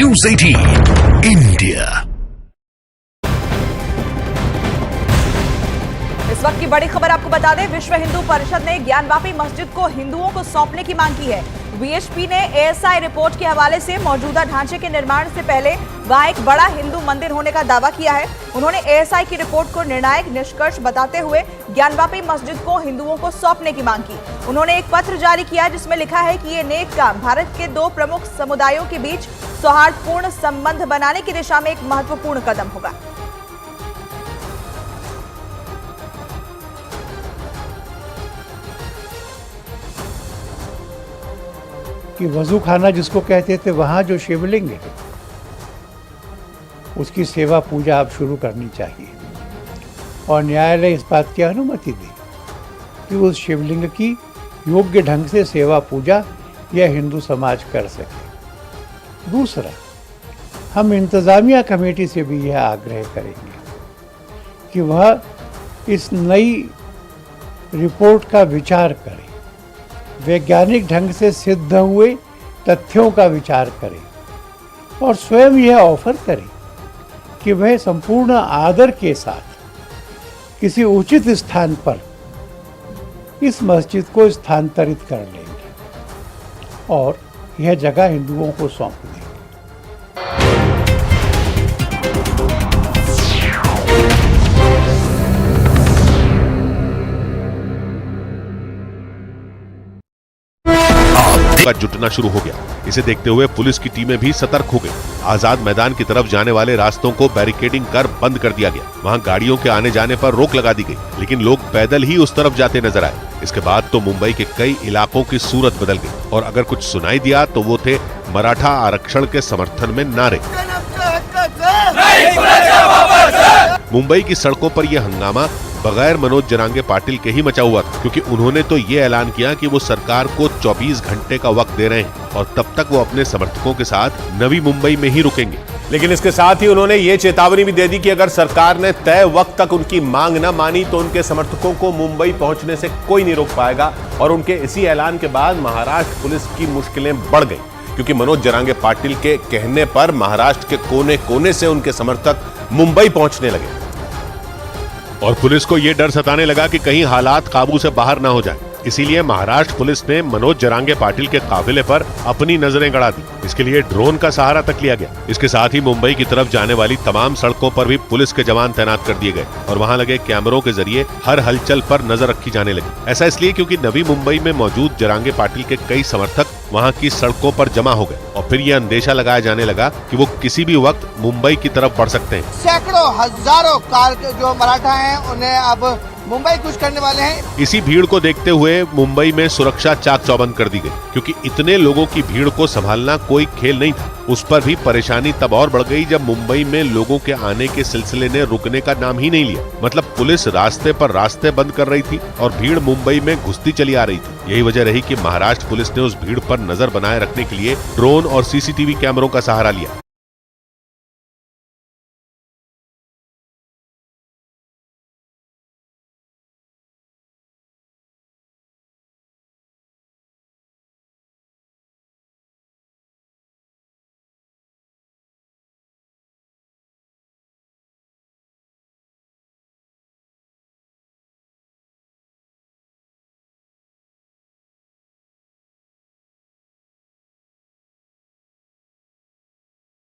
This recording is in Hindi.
News 18 India। इस वक्त की बड़ी खबर आपको बता दें, विश्व हिंदू परिषद ने ज्ञानवापी मस्जिद को हिंदुओं को सौंपने की मांग की है। वीएचपी ने एएसआई रिपोर्ट के हवाले से मौजूदा ढांचे के निर्माण से पहले वहां एक बड़ा हिंदू मंदिर होने का दावा किया है। उन्होंने एएसआई की रिपोर्ट को निर्णायक निष्कर्ष बताते हुए ज्ञानवापी मस्जिद को हिंदुओं को सौंपने की मांग की। उन्होंने एक पत्र जारी किया जिसमें लिखा है कि ये नेक काम भारत के दो प्रमुख समुदायों के बीच सौहार्दपूर्ण संबंध बनाने की दिशा में एक महत्वपूर्ण कदम होगा। कि वजू खाना जिसको कहते थे, वहाँ जो शिवलिंग है उसकी सेवा पूजा अब शुरू करनी चाहिए और न्यायालय इस बात की अनुमति दे कि उस शिवलिंग की योग्य ढंग से सेवा पूजा यह हिंदू समाज कर सके। दूसरा, हम इंतज़ामिया कमेटी से भी यह आग्रह करेंगे कि वह इस नई रिपोर्ट का विचार करें, वैज्ञानिक ढंग से सिद्ध हुए तथ्यों का विचार करें और स्वयं यह ऑफर करें कि वह संपूर्ण आदर के साथ किसी उचित स्थान पर इस मस्जिद को स्थानांतरित कर लेंगे और यह जगह हिंदुओं को सौंप देंगे। का जुटना शुरू हो गया। इसे देखते हुए पुलिस की टीमें भी सतर्क हो गई। आजाद मैदान की तरफ जाने वाले रास्तों को बैरिकेडिंग कर बंद कर दिया गया। वहां गाड़ियों के आने जाने पर रोक लगा दी गई, लेकिन लोग पैदल ही उस तरफ जाते नजर आए। इसके बाद तो मुंबई के कई इलाकों की सूरत बदल गई और अगर कुछ सुनाई दिया तो वो थे मराठा आरक्षण के समर्थन में नारे। मुंबई की सड़कों पर यह हंगामा बगैर मनोज जरांगे पाटिल के ही मचा हुआ था, क्योंकि उन्होंने तो ये ऐलान किया कि वो सरकार को 24 घंटे का वक्त दे रहे हैं और तब तक वो अपने समर्थकों के साथ नवी मुंबई में ही रुकेंगे। लेकिन इसके साथ ही उन्होंने ये चेतावनी भी दे दी कि अगर सरकार ने तय वक्त तक उनकी मांग न मानी तो उनके समर्थकों को मुंबई पहुंचने से कोई नहीं रोक पाएगा। और उनके इसी ऐलान के बाद महाराष्ट्र पुलिस की मुश्किलें बढ़ गई, क्योंकि मनोज जरांगे पाटिल के कहने पर महाराष्ट्र के कोने कोने से उनके समर्थक मुंबई पहुंचने लगे और पुलिस को यह डर सताने लगा कि कहीं हालात काबू से बाहर ना हो जाए। इसीलिए महाराष्ट्र पुलिस ने मनोज जरांगे पाटिल के काफिले पर अपनी नजरें गड़ा दी। इसके लिए ड्रोन का सहारा तक लिया गया। इसके साथ ही मुंबई की तरफ जाने वाली तमाम सड़कों पर भी पुलिस के जवान तैनात कर दिए गए और वहां लगे कैमरों के जरिए हर हलचल पर नजर रखी जाने लगी। ऐसा इसलिए क्योंकि नवी मुंबई में मौजूद जरांगे पाटिल के कई समर्थक वहां की सड़कों पर जमा हो गए और फिर यह अंदेशा लगाया जाने लगा कि वो किसी भी वक्त मुंबई की तरफ बढ़ सकते हैं। सैकड़ों हजारों कार जो मराठा हैं उन्हें अब मुंबई कूच करने वाले हैं। इसी भीड़ को देखते हुए मुंबई में सुरक्षा चाक चौबंद कर दी गई, क्योंकि इतने लोगों की भीड़ को संभालना कोई खेल नहीं था। उस पर भी परेशानी तब और बढ़ गई जब मुंबई में लोगों के आने के सिलसिले ने रुकने का नाम ही नहीं लिया। मतलब पुलिस रास्ते पर रास्ते बंद कर रही थी और भीड़ मुंबई में घुसती चली आ रही थी। यही वजह रही कि महाराष्ट्र पुलिस ने उस भीड़ पर नजर बनाए रखने के लिए ड्रोन और सीसीटीवी कैमरों का सहारा लिया।